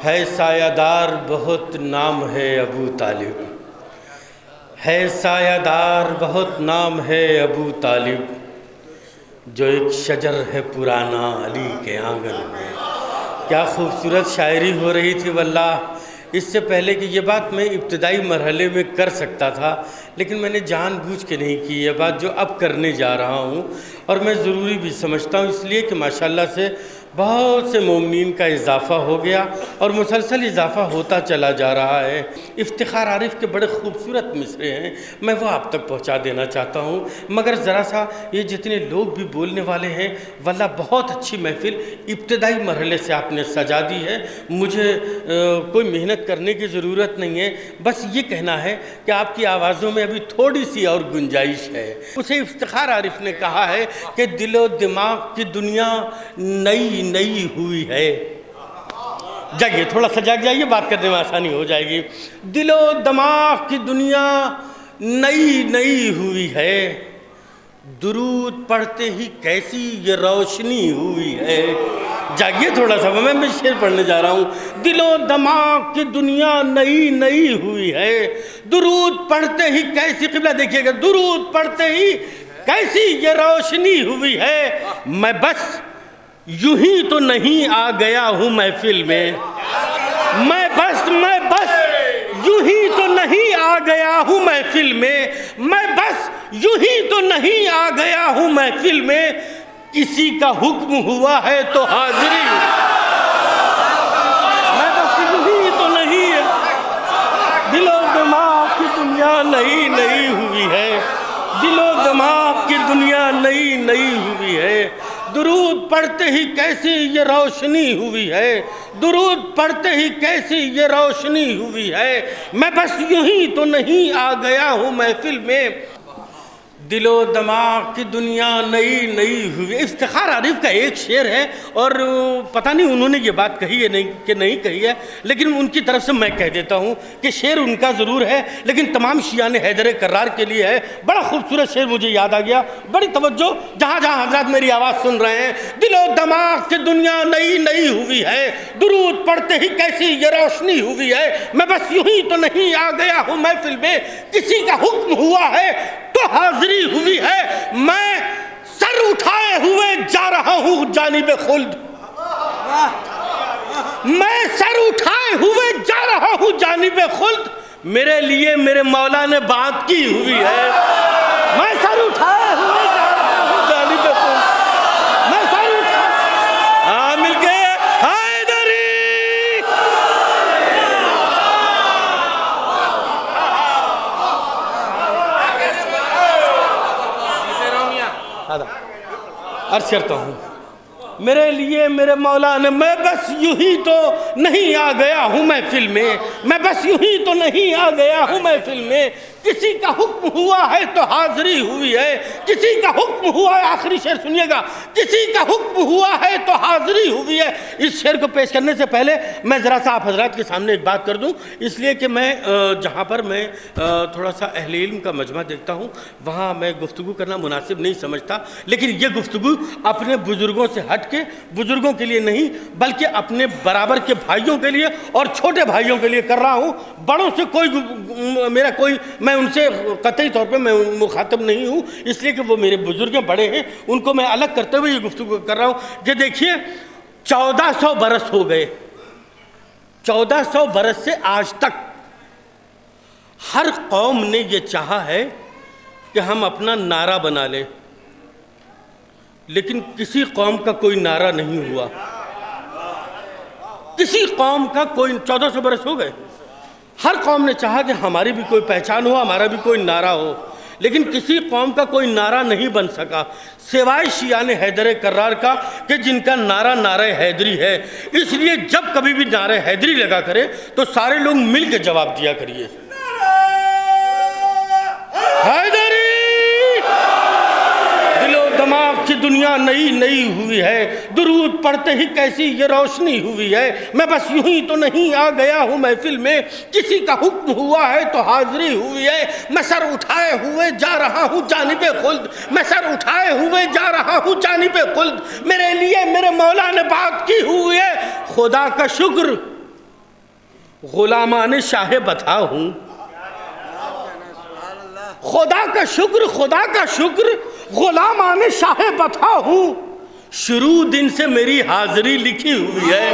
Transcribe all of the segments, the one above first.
ہے سایہ دار بہت نام ہے ابو طالب، ہے سایہ دار بہت نام ہے ابو طالب، جو ایک شجر ہے پرانا علی کے آنگن میں۔ کیا خوبصورت شاعری ہو رہی تھی واللہ۔ اس سے پہلے کہ یہ بات میں ابتدائی مرحلے میں کر سکتا تھا، لیکن میں نے جان بوجھ کے نہیں کی یہ بات جو اب کرنے جا رہا ہوں، اور میں ضروری بھی سمجھتا ہوں، اس لیے کہ ماشاءاللہ سے بہت سے مومنین کا اضافہ ہو گیا اور مسلسل اضافہ ہوتا چلا جا رہا ہے۔ افتخار عارف کے بڑے خوبصورت مصرے ہیں، میں وہ آپ تک پہنچا دینا چاہتا ہوں، مگر ذرا سا یہ جتنے لوگ بھی بولنے والے ہیں واللہ بہت اچھی محفل ابتدائی مرحلے سے آپ نے سجا دی ہے۔ مجھے کوئی محنت کرنے کی ضرورت نہیں ہے، بس یہ کہنا ہے کہ آپ کی آوازوں میں ابھی تھوڑی سی اور گنجائش ہے۔ اسے افتخار عارف نے کہا ہے کہ دل و دماغ کی دنیا نئی نئی ہوئی ہے۔ جائیے تھوڑا سا جاگ جائیے، بات کرنے میں آسانی ہو جائے گی۔ دل و دماغ کی دنیا نئی نئی ہوئی ہے، درود پڑھتے ہی کیسی یہ روشنی ہوئی ہے۔ جاگیے تھوڑا سا، میں شعر پڑھنے جا رہا ہوں۔ دل و دماغ کی دنیا نئی نئی ہوئی ہے، درود پڑھتے ہی کیسی، قبلہ دیکھیے گا، درود پڑھتے ہی کیسی یہ روشنی ہوئی ہے۔ میں بس یوں ہی تو نہیں آ گیا ہوں محفل میں، میں بس یوں ہی تو نہیں آ گیا ہوں محفل میں، میں بس یوں ہی تو نہیں آ گیا ہوں محفل میں، کسی کا حکم ہوا ہے تو حاضری، میں بس یوں ہی تو نہیں، دل و دماغ کی دنیا نئی نئی ہوئی ہے، دل و دماغ کی دنیا نئی نئی ہوئی ہے، درود پڑھتے ہی کیسی یہ روشنی ہوئی ہے، درود پڑھتے ہی کیسی یہ روشنی ہوئی ہے، میں بس یوں ہی تو نہیں آ گیا ہوں محفل میں، دل و دماغ کی دنیا نئی نئی ہوئی۔ افتخار عارف کا ایک شعر ہے، اور پتہ نہیں انہوں نے یہ بات کہی ہے کہ نہیں کہی ہے، لیکن ان کی طرف سے میں کہہ دیتا ہوں کہ شعر ان کا ضرور ہے لیکن تمام شیعان حیدر کرار کے لیے ہے۔ بڑا خوبصورت شعر مجھے یاد آ گیا، بڑی توجہ جہاں جہاں حضرات میری آواز سن رہے ہیں۔ دل و دماغ کی دنیا نئی نئی ہوئی ہے، درود پڑھتے ہی کیسی یہ روشنی ہوئی ہے، میں بس یوں ہی تو نہیں آ گیا ہوں محفل میں، کسی کا حکم ہوا ہے تو حاضری ہوئی ہے، میں سر اٹھائے ہوئے جا رہا ہوں جانب خلد، میں سر اٹھائے ہوئے جا رہا ہوں جانب خلد، میرے لیے میرے مولا نے بات کی ہوئی ہے، میں سر اٹھائے ہوئے جا رہا ہوں جانب خلد، میں سر اٹھائے، مل کے حیدری، عرض کرتا ہوں میرے لیے میرے مولا نے، میں بس یوں ہی تو نہیں آ گیا ہوں محفل میں، میں بس یوں ہی تو نہیں آ گیا ہوں محفل میں، کسی کا حکم ہوا ہے تو حاضری ہوئی ہے، کسی کا حکم ہوا ہے، آخری شعر سنیے گا، کسی کا حکم ہوا ہے تو حاضری ہوئی ہے۔ اس شعر کو پیش کرنے سے پہلے میں ذرا سا آپ حضرات کے سامنے ایک بات کر دوں، اس لیے کہ میں جہاں پر میں تھوڑا سا اہل علم کا مجمع دیکھتا ہوں وہاں میں گفتگو کرنا مناسب نہیں سمجھتا، لیکن یہ گفتگو اپنے بزرگوں سے ہٹ کے، بزرگوں کے لیے نہیں بلکہ اپنے برابر کے بھائیوں کے لیے اور چھوٹے بھائیوں کے لیے کر رہا ہوں۔ بڑوں سے میں ان سے قطعی طور پہ میں مخاطب نہیں ہوں، اس لیے کہ وہ میرے بزرگ بڑے ہیں، ان کو میں الگ کرتے ہوئے یہ گفتگو کر رہا ہوں کہ دیکھیے 1400 برس ہو گئے، 1400 برس سے آج تک ہر قوم نے یہ چاہا ہے کہ ہم اپنا نعرہ بنا لیں، لیکن کسی قوم کا کوئی نعرہ نہیں ہوا، کسی قوم کا کوئی، 1400 برس ہو گئے، ہر قوم نے چاہا کہ ہماری بھی کوئی پہچان ہو، ہمارا بھی کوئی نعرہ ہو، لیکن کسی قوم کا کوئی نعرہ نہیں بن سکا سوائے شیعان حیدر کرار کا، کہ جن کا نعرہ حیدری ہے۔ اس لیے جب کبھی بھی نعرہ حیدری لگا کرے تو سارے لوگ مل کے جواب دیا کریے، حیدری! دل و دماغ کی دنیا نئی نئی ہوئی ہے، درود پڑھتے ہی کیسی یہ روشنی ہوئی ہے، میں بس یوں ہی تو نہیں آ گیا ہوں محفل میں، کسی کا حکم ہوا ہے تو حاضری ہوئی ہے، میں سر اٹھائے ہوئے جا رہا ہوں جانب خلد، میں سر اٹھائے ہوئے جا رہا ہوں جانب خلد، میرے لیے میرے مولا نے بات کی ہوئی ہے، خدا کا شکر غلامان شاہ بتا ہوں. خدا کا شکر غلامان شاہ بتا ہوں. شروع دن سے میری حاضری لکھی ہوئی ہے.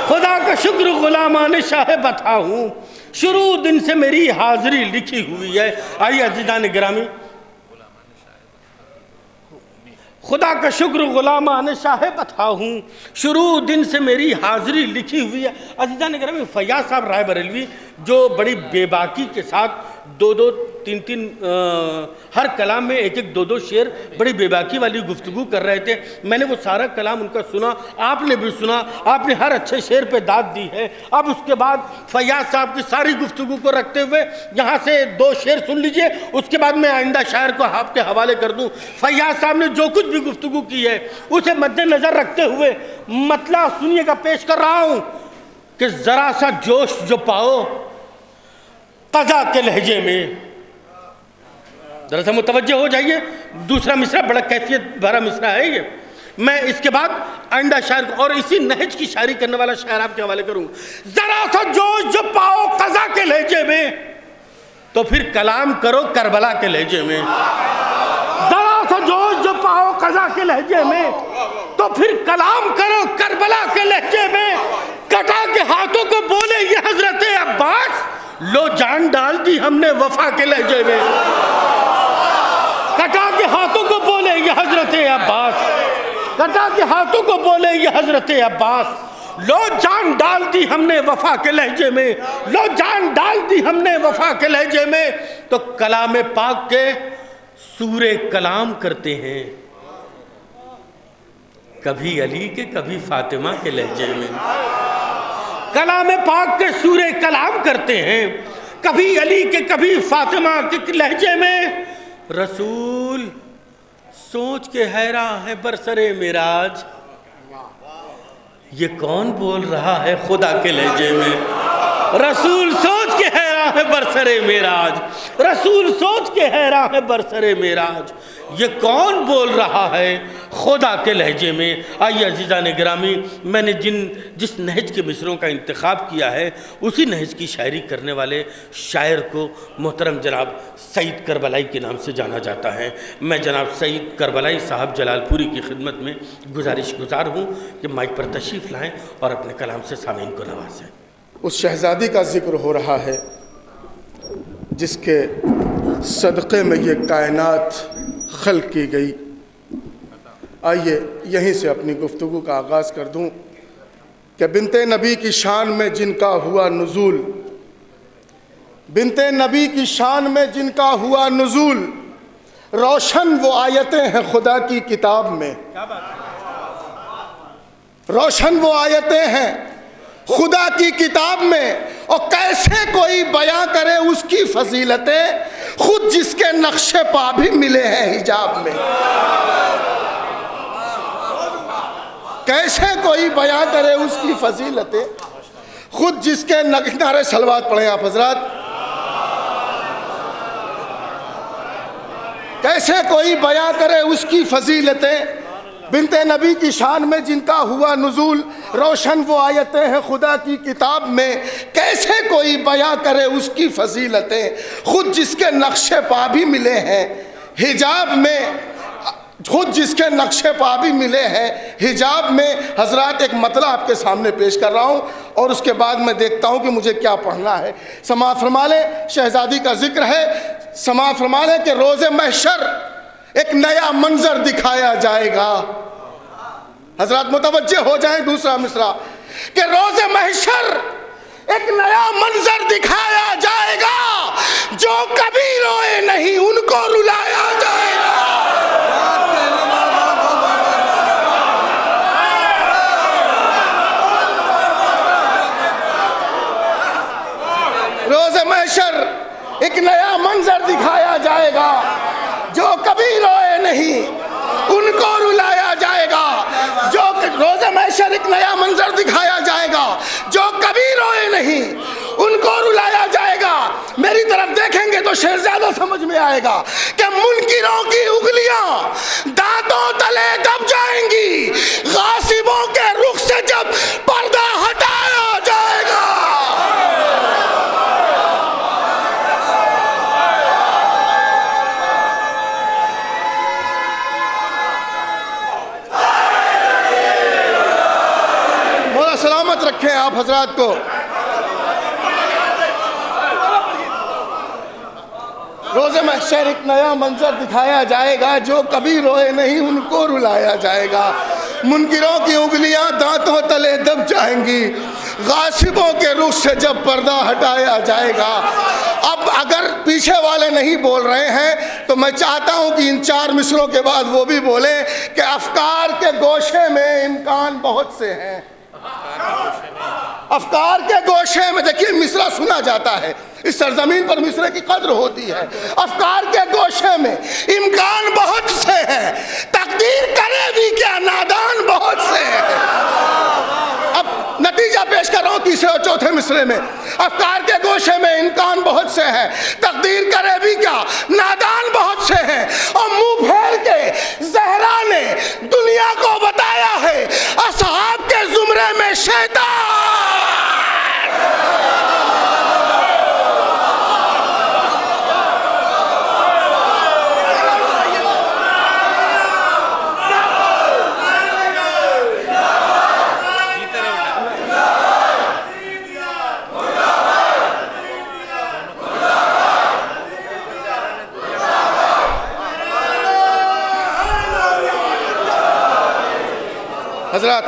خدا کا شکر غلامان شاہ بتا ہوں. شروع دن سے میری حاضری لکھی ہوئی ہے. آئیے عزیزان گرامی، خدا کا شکر غلامان شاہ بتا ہوں. شروع دن سے میری حاضری لکھی ہوئی ہے. عزیزان گرامی، فیاض صاحب رائے بریلوی جو بڑی بے باکی کے ساتھ دو تین ہر کلام میں ایک دو شعر بڑی بے باکی والی گفتگو کر رہے تھے. میں نے وہ سارا کلام ان کا سنا، آپ نے بھی سنا، آپ نے ہر اچھے شعر پہ داد دی ہے. اب اس کے بعد فیاض صاحب کی ساری گفتگو کو رکھتے ہوئے یہاں سے 2 شعر سن لیجئے، اس کے بعد میں آئندہ شاعر کو آپ کے حوالے کر دوں. فیاض صاحب نے جو کچھ بھی گفتگو کی ہے اسے مد نظر رکھتے ہوئے مطلع سنیے گا پیش کر رہا ہوں کہ ذرا سا جوش جو پاؤ قضا کے لہجے میں. ذرا سا متوجہ ہو جائیے. دوسرا مصرع بڑا کیفیت بھرا مصرع ہے یہ. میں اس کے بعد آئندہ شاعر کو اور اسی نہج کی شاعری کرنے والا شاعر آپ کے حوالے کروں. ذرا سا جوش جو پاؤ قضا کے لہجے میں تو پھر کلام کرو کربلا کے لہجے میں. ذرا سا جوش جو پاؤ قضا کے لہجے میں تو پھر کلام کرو کربلا کے لہجے میں. کٹا کے ہاتھوں کو بولے یہ حضرت عباس، لو جان ڈال دی ہم نے وفا کے لہجے میں. کٹا کے ہاتھوں کو بولے یہ حضرت عباس، کٹا کے ہاتھوں کو بولے یہ حضرت عباس، لو جان ڈال دی ہم نے وفا کے لہجے میں، لو جان ڈال دی ہم نے وفا کے لہجے میں. تو کلام پاک کے سورہ کلام کرتے ہیں کبھی علی کے کبھی فاطمہ کے لہجے میں. کلام پاک کے سورہ کلام کرتے ہیں کبھی علی کے کبھی فاطمہ کے لہجے میں. رسول سوچ کے حیران ہے برسر معراج، یہ کون بول رہا ہے خدا کے لہجے میں. رسول سوچ کے حیران ہے برسر معراج، رسول سوچ کے حیران ہے برسر معراج، یہ کون بول رہا ہے خدا کے لہجے میں. آئیے عزیزان گرامی، میں نے جس نہج کے مصرعوں کا انتخاب کیا ہے اسی نہج کی شاعری کرنے والے شاعر کو محترم جناب سعید کربلائی کے نام سے جانا جاتا ہے. میں جناب سعید کربلائی صاحب جلال پوری کی خدمت میں گزارش گزار ہوں کہ مائک پر تشریف لائیں اور اپنے کلام سے سامعین کو نوازیں. اس شہزادی کا ذکر ہو رہا ہے جس کے صدقے میں یہ کائنات خلق کی گئی. آئیے یہیں سے اپنی گفتگو کا آغاز کر دوں کہ بنت نبی کی شان میں جن کا ہوا نزول، بنت نبی کی شان میں جن کا ہوا نزول، روشن وہ آیتیں ہیں خدا کی کتاب میں. روشن وہ آیتیں ہیں خدا کی کتاب میں، اور کیسے کوئی بیاں کرے اس کی فضیلتیں، خود جس کے نقش پا بھی ملے ہیں حجاب میں. کیسے کوئی بیاں کرے اس کی فضیلتیں، خود جس کے نعرے صلوات پڑھیں آپ حضرات. کیسے کوئی بیاں کرے اس کی فضیلتیں، بنت نبی کی شان میں جن کا ہوا نزول، روشن وہ آیتیں ہیں خدا کی کتاب میں، کیسے کوئی بیاں کرے اس کی فضیلتیں، خود جس کے نقش پا بھی ملے ہیں حجاب میں، خود جس کے نقش پا بھی ملے ہیں حجاب میں. حضرات ایک مطلع آپ کے سامنے پیش کر رہا ہوں اور اس کے بعد میں دیکھتا ہوں کہ مجھے کیا پڑھنا ہے. سماعت فرما لیں، شہزادی کا ذکر ہے. سماعت فرما لیں کہ روز محشر ایک نیا منظر دکھایا جائے گا. حضرات متوجہ ہو جائیں. دوسرا مصرع کہ روز محشر ایک نیا منظر دکھایا جائے گا، جو کبھی روئے نہیں ان کو رلایا جائے گا. روز محشر ایک نیا منظر دکھایا جائے گا، جو کبھی روئے نہیں ان کو رلایا جائے گا. جو روز محشر ایک نیا منظر دکھایا جائے گا، جو کبھی روئے نہیں ان کو رلایا جائے گا. میری طرف دیکھیں گے تو شعر زیادہ سمجھ میں آئے گا کہ منکروں کی انگلیاں دانتوں تلے دب جائیں گی، غاصبوں کے رخ سے جب پردہ ہٹایا جائے گا. آپ حضرات کو روزے محشر ایک نیا منظر دکھایا جائے گا، جو کبھی روئے نہیں ان کو رلایا جائے گا، منکروں کی انگلیاں دانتوں تلے دب جائیں گی، غاصبوں کے رخ سے جب پردہ ہٹایا جائے گا۔ اب اگر پیچھے والے نہیں بول رہے ہیں تو میں چاہتا ہوں کہ ان 4 مصروں کے بعد وہ بھی بولیں کہ افکار کے گوشے میں امکان بہت سے ہیں۔ افکار کے گوشے میں دیکھیے مصرع سنا جاتا ہے، اس سرزمین پر مصرع کی قدر ہوتی ہے۔ افکار کے گوشے میں امکان بہت سے ہیں، تقدیر کرے بھی کیا نادان بہت سے ہیں۔ اب نتیجہ پیش کر رہا ہوں تیسرے اور چوتھے مصرے میں، افکار کے گوشے میں امکان بہت سے ہیں، تقدیر کرے بھی کیا نادان بہت سے ہیں، اور منہ پھیر کے زہرا نے دنیا کو بتایا ہے اصحاب کے زمرے میں شیطان۔ حضرات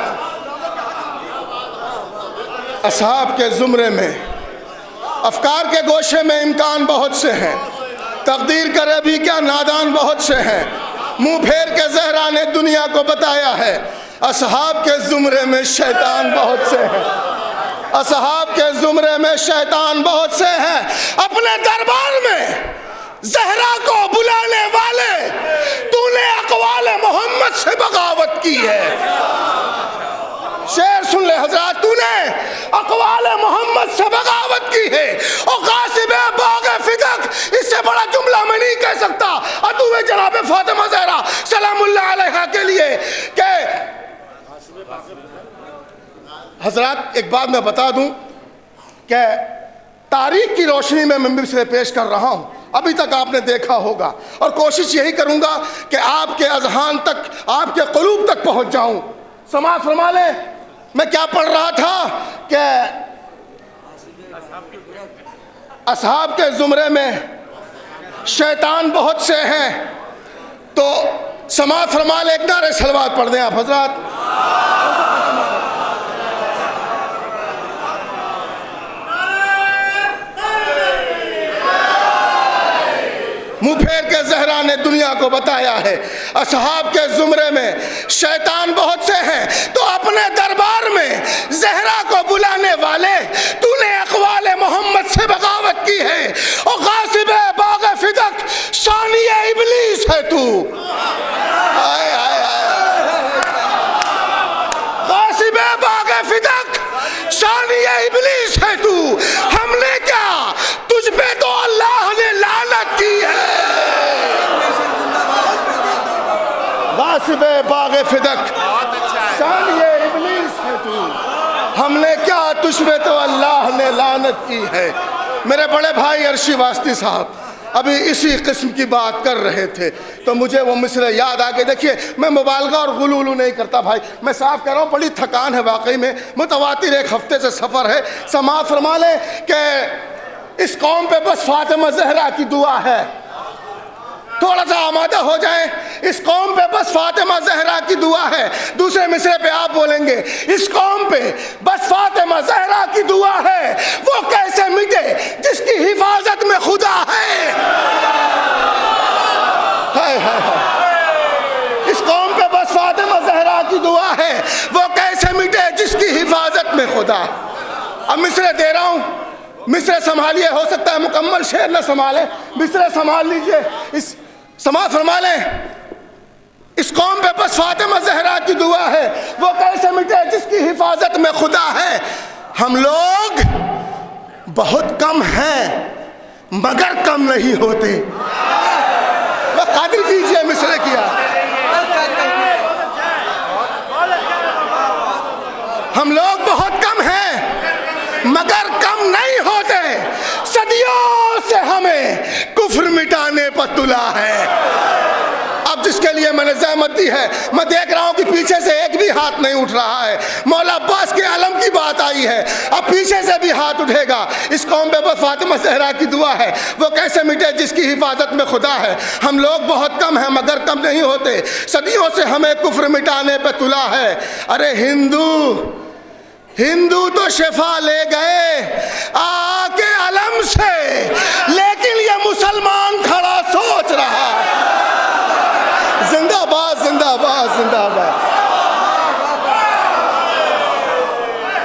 اصحاب کے زمرے میں افکار کے گوشے میں امکان بہت سے ہیں، تقدیر کرے بھی کیا نادان بہت سے ہیں، منہ پھیر کے زہرا نے دنیا کو بتایا ہے اصحاب کے زمرے میں شیطان بہت سے ہیں، اصحاب کے زمرے میں شیطان بہت سے ہیں۔ اپنے دربار میں زہرا کو بلانے والے تو نے اقوال محمد سے بغاوت کی ہے۔ شعر سن لے حضرات، تو نے اقوال محمد سے بغاوت کی ہے، اور غاصب باغ فدق، اس سے بڑا جملہ میں نہیں کہہ سکتا عدو جناب فاطمہ زہرا سلام اللہ علیہا کے لیے کہ حضرات ایک بات میں بتا دوں کہ تاریخ کی روشنی میں ممبر سے پیش کر رہا ہوں، ابھی تک آپ نے دیکھا ہوگا، اور کوشش یہی کروں گا کہ آپ کے اذہان تک، آپ کے قلوب تک پہنچ جاؤں۔ سماعت فرما لیں، میں کیا پڑھ رہا تھا کہ اصحاب کے زمرے میں شیطان بہت سے ہیں، تو سماعت فرما لیں، ایک نعرہ صلوات پڑھ دیں آپ حضرات۔ منہ پھیر کے زہرا نے دنیا کو بتایا ہے اصحاب کے زمرے میں شیطان بہت سے ہیں، تو اپنے دربار میں زہرا کو بلانے والے تو نے اقوال محمد سے بغاوت کی ہے، اور غاصب باغ فدق ثانی ابلیس ہے تو۔ غاصب باغ فدق ثانی ابلیس ہے تو، ہم نے کیا تجھ پہ تو اللہ نے لعنت کی ہے۔ غاصب باغ فدق ثانی ابلیس ہے تو، ہم نے کیا تجھ پہ تو اللہ نے لعنت کی ہے۔ میرے بڑے بھائی عرشی واسطی صاحب ابھی اسی قسم کی بات کر رہے تھے تو مجھے وہ مصرع یاد آ گئے۔ دیکھیے میں مبالغہ اور غلو نہیں کرتا بھائی، میں صاف کہہ رہا ہوں، بڑی تھکان ہے واقعی میں، متواتر ایک ہفتے سے سفر ہے۔ سماعت فرما لیں کہ اس قوم پہ بس فاطمہ زہرا کی دعا ہے، تھوڑا سا آمادہ ہو جائیں، اس قوم پہ بس فاطمہ زہرا کی دعا ہے۔ دوسرے مصرے پہ آپ بولیں گے اس قوم پہ بس فاطمہ زہرا کی دعا ہے، وہ کیسے مٹے جس کی حفاظت میں خدا ہے۔ اس قوم پہ بس فاطمہ زہرا کی دعا ہے، وہ کیسے مٹے جس کی حفاظت میں خدا۔ اب مصرے دے رہا ہوں، مصرے سنبھالیے، ہو سکتا ہے مکمل شعر نہ سنبھالے، مصرے سنبھال لیجئے۔ اس سماعت فرما لیں، اس قوم پہ بس فاطمہ زہرا کی دعا ہے، وہ کیسے مٹے جس کی حفاظت میں خدا ہے۔ ہم لوگ بہت کم ہیں مگر کم نہیں ہوتے۔ وہ قدر کیجئے مصرے کیا۔ ہم لوگ بہت کم ہیں مگر کم نہیں ہوتے، صدیوں سے ہمیں کفر مٹانے پر تلا ہے۔ اب جس کے لیے میں نے زحمت دی ہے، میں دیکھ رہا ہوں کہ پیچھے سے ایک بھی ہاتھ نہیں اٹھ رہا ہے۔ مولا عباس کے علم کی بات آئی ہے، اب پیچھے سے بھی ہاتھ اٹھے گا۔ اس قوم پہ بس فاطمہ زہرا کی دعا ہے، وہ کیسے مٹے جس کی حفاظت میں خدا ہے۔ ہم لوگ بہت کم ہیں مگر کم نہیں ہوتے، صدیوں سے ہمیں کفر مٹانے پہ تلا ہے۔ ارے ہندو تو شفا لے گئے آ کے علم سے، لیکن یہ مسلمان کھڑا سوچ رہا ہے۔ زندہ باد، زندہ باد، زندہ باد۔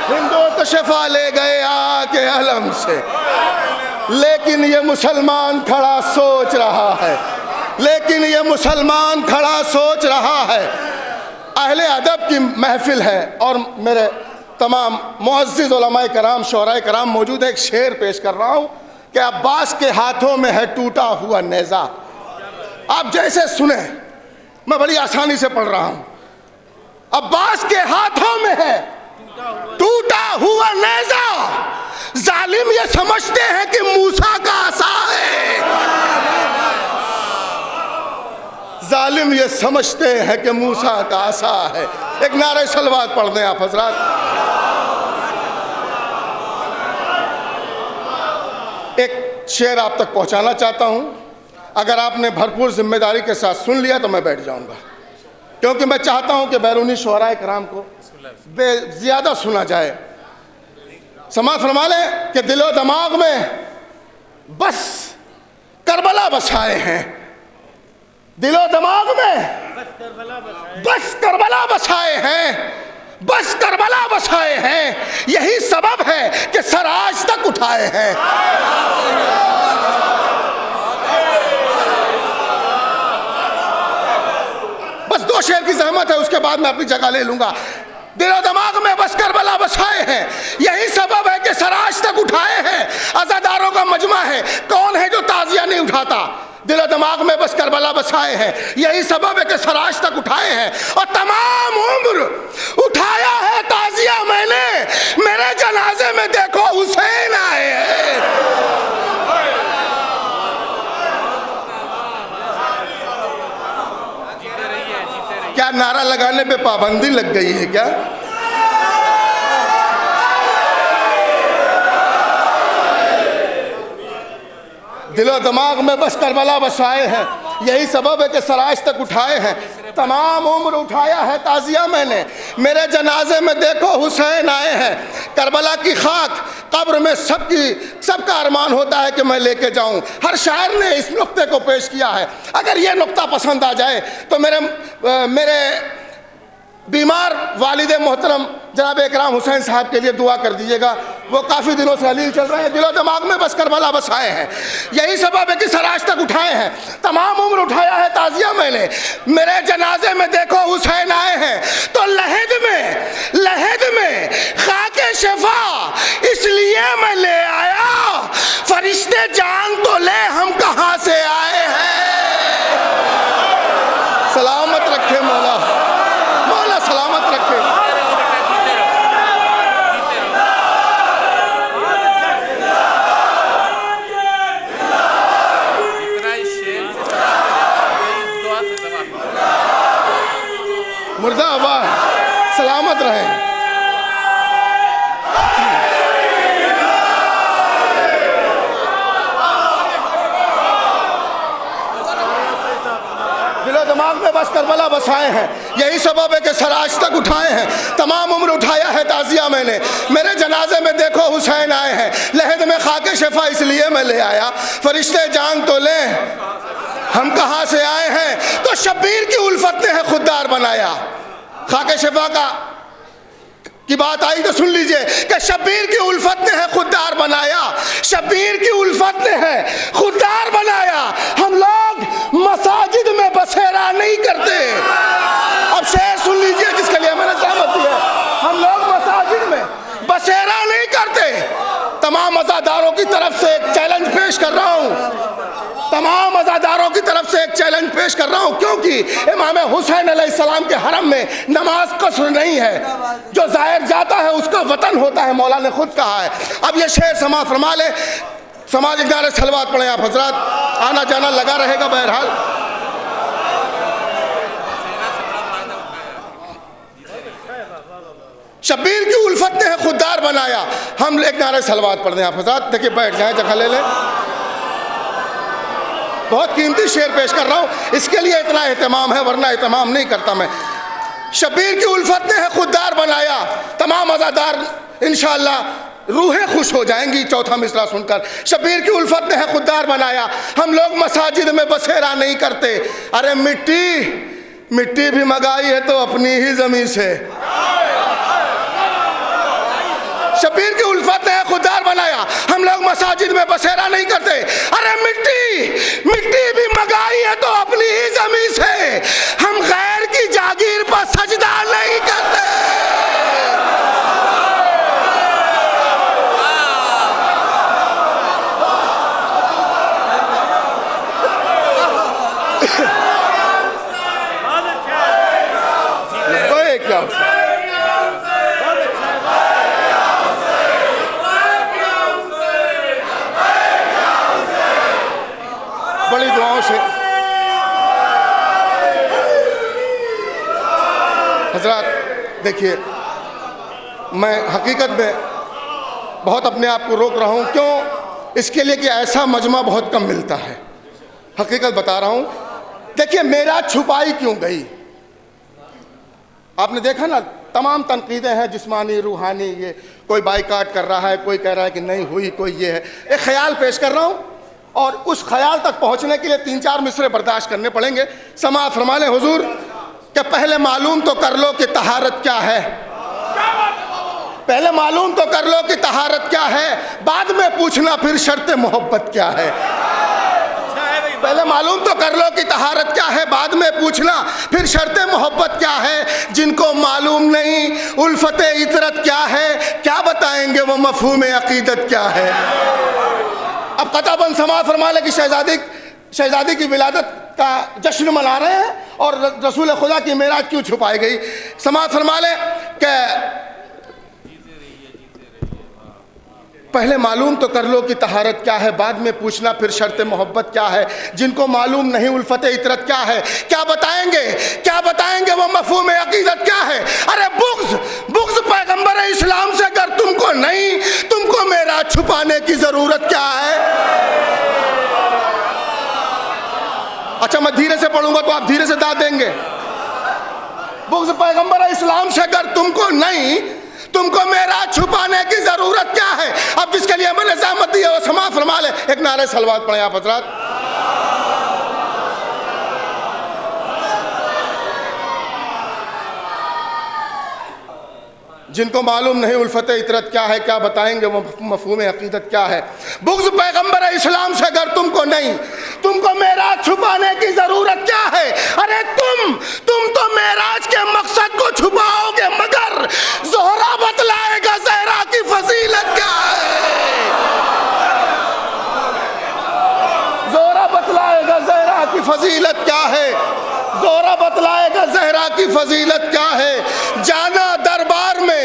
ہندو تو شفا لے گئے آ کے علم سے، لیکن یہ مسلمان کھڑا سوچ رہا ہے، لیکن یہ مسلمان کھڑا سوچ رہا ہے۔ اہل ادب کی محفل ہے اور میرے تمام معزز علماء کرام، شعراء کرام موجود ہیں۔ ایک شعر پیش کر رہا ہوں کہ عباس کے ہاتھوں میں ہے ٹوٹا ہوا نیزہ۔ آپ جیسے سنیں، میں بڑی آسانی سے پڑھ رہا ہوں۔ عباس کے ہاتھوں میں ہے ٹوٹا ہوا نیزہ، ظالم یہ سمجھتے ہیں کہ موسیٰ کا عصا ہے، ظالم یہ سمجھتے ہیں کہ موسیٰ کا عصا ہے۔ ایک نعرہ صلوات پڑھ دیں آپ حضرات۔ ایک شعر آپ تک پہنچانا چاہتا ہوں، اگر آپ نے بھرپور ذمہ داری کے ساتھ سن لیا تو میں بیٹھ جاؤں گا، کیونکہ میں چاہتا ہوں کہ بیرونی شعراء کرام کو زیادہ سنا جائے۔ سماعت فرما لیں کہ دل و دماغ میں بس کربلا بسائے ہیں، دل و دماغ میں بس کربلا بسائے ہیں، بس کربلا بسائے ہیں، یہی سبب ہے کہ سر آج تک اٹھائے ہیں۔ بس دو شعر کی زحمت ہے، اس کے بعد میں اپنی جگہ لے لوں گا۔ دل و دماغ میں بس کربلا بسائے ہیں، یہی سبب ہے کہ سر آج تک اٹھائے ہیں۔ عزاداروں کا مجمع ہے، کون ہے جو تعزیہ نہیں اٹھاتا؟ دل و دماغ میں بس کربلا بسائے ہیں، یہی سبب ہے کہ سر آج تک اٹھائے ہیں، اور تمام عمر اٹھایا ہے تعزیہ میں نے، میرے جنازے میں دیکھو حسین آئے ہیں۔ کیا نعرہ لگانے پہ پابندی لگ گئی ہے کیا؟ دل و دماغ میں بس کربلا بسائے ہیں، یہی سبب ہے کہ سر آج تک اٹھائے ہیں، تمام عمر اٹھایا ہے تعزیہ میں نے، میرے جنازے میں دیکھو حسین آئے ہیں۔ کربلا کی خاک قبر میں سب کا ارمان ہوتا ہے کہ میں لے کے جاؤں۔ ہر شاعر نے اس نقطے کو پیش کیا ہے۔ اگر یہ نقطہ پسند آ جائے تو میرے بیمار والد محترم جناب اکرام حسین صاحب کے لیے دعا کر دیجیے گا، وہ کافی دنوں سے علیل چل رہے ہیں۔ دل و دماغ میں بس کربلا بسائے ہیں، یہی سبب ہے کہ سر آج تک اٹھائے ہیں، تمام عمر اٹھایا ہے تعزیہ میں نے، میرے جنازے میں دیکھو حسین آئے ہیں۔ تو لحد میں خاک شفا اس لیے میں لے آیا، فرشتے جان تو لے ہم کہاں سے آئے ہیں۔ سلامت رکھے مولا، مولا سلامت رکھے۔ مردہ آباد، سلامت رہیں۔ دل و دماغ میں بس کربلا بسائے ہیں، یہی سبب ہے کہ سر آج تک اٹھائے ہیں، تمام عمر اٹھایا ہے تعزیہ میں نے، میرے جنازے میں دیکھو حسین آئے ہیں۔ لحد میں خاک شفا اس لیے میں لے آیا، فرشتے جان تو لیں ہم کہاں سے آئے ہیں۔ تو شبیر کی الفت نے ہے خوددار بنایا۔ خاک شفا کی بات آئی تو سن لیجئے کہ شبیر کی الفت نے ہے خوددار بنایا، شبیر کی الفت نے ہے خوددار بنایا۔ ہم لوگ مساجد میں بسیرا نہیں کرتے۔ اب شعر سن لیجئے جس کے لیے میں نے زحمت دی ہے۔ ہم لوگ مساجد میں بسیرا نہیں کرتے۔ تمام عزاداروں کی طرف سے ایک چیلنج پیش کر رہا ہوں، تمام عزاداروں کی طرف سے ایک چیلنج پیش کر رہا ہوں، کیونکہ امام حسین علیہ السلام کے حرم میں نماز قصر نہیں ہے، جو زائر جاتا ہے اس کا وطن ہوتا ہے، مولا نے خود کہا ہے۔ اب یہ شعر سماعت فرما لے، سماج نعرہ صلوات پڑھیں آپ حضرات، آنا جانا لگا رہے گا بہرحال۔ شبیر کی الفت نے ہے خوددار بنایا. ہم ایک نعرہ صلوات پڑھ دیں آپ حضرات. دیکھیے بیٹھ جائیں, جگہ لے لیں. بہت قیمتی شعر پیش کر رہا ہوں, اس کے لیے اتنا اہتمام ہے, ورنہ اہتمام نہیں کرتا میں. شبیر کی الفت نے ہے خوددار بنایا, تمام عزادار انشاءاللہ روحیں خوش ہو جائیں گی چوتھا مصرع سن کر. شبیر کی الفت نے ہے خوددار بنایا, ہم لوگ مساجد میں بسیرا نہیں کرتے. ارے مٹی بھی منگائی ہے تو اپنی ہی زمین سے. شبیر کی الفت نے خوددار بنایا, ہم لوگ مساجد میں بسیرا نہیں کرتے. ارے مٹی بھی منگائی ہے تو اپنی ہی زمین سے. ہم غیر کی جاگیر پر سجدہ نہیں کرتے. بڑی دعاؤں سے حضرات دیکھیے, میں حقیقت میں بہت اپنے آپ کو روک رہا ہوں. کیوں؟ اس کے لیے کہ ایسا مجمع بہت کم ملتا ہے. حقیقت بتا رہا ہوں. دیکھیے معراج چھپائی کیوں گئی؟ آپ نے دیکھا نا, تمام تنقیدیں ہیں جسمانی روحانی. یہ کوئی بائیکاٹ کر رہا ہے, کوئی کہہ رہا ہے کہ نہیں ہوئی, کوئی یہ ہے. ایک خیال پیش کر رہا ہوں اور اس خیال تک پہنچنے کے لیے 3-4 مصرے برداشت کرنے پڑیں گے. سماعت فرما لیں حضور کہ پہلے معلوم تو کر لو کہ طہارت کیا ہے. پہلے معلوم تو کر لو کہ طہارت کیا ہے, بعد میں پوچھنا پھر شرط محبت کیا ہے. پہلے معلوم تو کر لو کہ طہارت کیا ہے, بعد میں پوچھنا پھر شرط محبت کیا ہے. جن کو معلوم نہیں الفت عطرت کیا ہے, کیا بتائیں گے وہ مفہوم عقیدت کیا ہے. اب قطع بند سماعت فرما لے کہ شہزادی کی ولادت کا جشن منا رہے ہیں اور رسول خدا کی معراج کیوں چھپائی گئی. سماعت فرما لے کہ پہلے معلوم تو کر لو کہ طہارت کیا ہے, بعد میں پوچھنا پھر شرط محبت کیا ہے. جن کو معلوم نہیں الفت عطرت کیا ہے, کیا بتائیں گے وہ مفہوم عقیدت کیا ہے. ارے بغض پیغمبر اسلام سے اگر تم کو نہیں, تم کو معراج چھپانے کی ضرورت کیا ہے. اچھا میں دھیرے سے پڑھوں گا تو آپ دھیرے سے داد دیں گے. بغض پیغمبر اسلام سے اگر تم کو نہیں, تم کو معراج چھپانے کی ضرورت کیا ہے. اب جس کے لیے میں نے زحمت دی ہے وہ سماعت فرما لے. ایک نعرہ صلوات پڑھیں آپ حضرات. جن کو معلوم نہیں الفت عطرت کیا ہے, کیا بتائیں گے وہ مفہوم عقیدت کیا ہے. بغض پیغمبر اسلام سے اگر تم کو نہیں, تم کو معراج چھپانے کی ضرورت کیا ہے. ارے تم تو معراج کے مقصد کو چھپاؤ گے, مگر زہرا بتلائے گا زہرا کی فضیلت کیا ہے. زہرا بتلائے گا زہرا کی فضیلت کیا ہے. زہرا بتلائے گا زہرا کی فضیلت کیا ہے. جانا دربار میں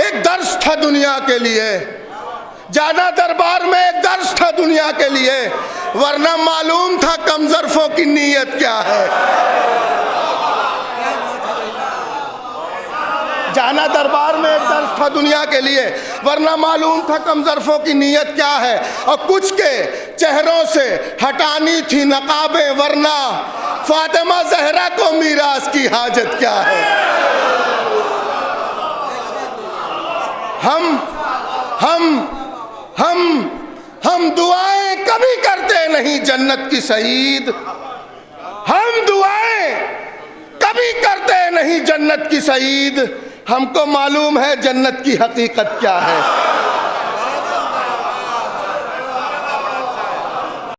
ایک درس تھا دنیا کے لیے, جانا دربار میں ایک درس تھا دنیا کے لیے, ورنہ معلوم تھا کم ظرفوں کی نیت کیا ہے. جانا دربار میں ایک درس تھا دنیا کے لیے, ورنہ معلوم تھا کم ظرفوں کی نیت کیا ہے. اور کچھ کے چہروں سے ہٹانی تھی نقابیں, ورنہ فاطمہ زہرا کو میراث کی حاجت کیا ہے. ہم دعائیں کبھی کرتے نہیں جنت کی سعید. ہم دعائیں کبھی کرتے نہیں جنت کی سعید. ہم کو معلوم ہے جنت کی حقیقت کیا ہے.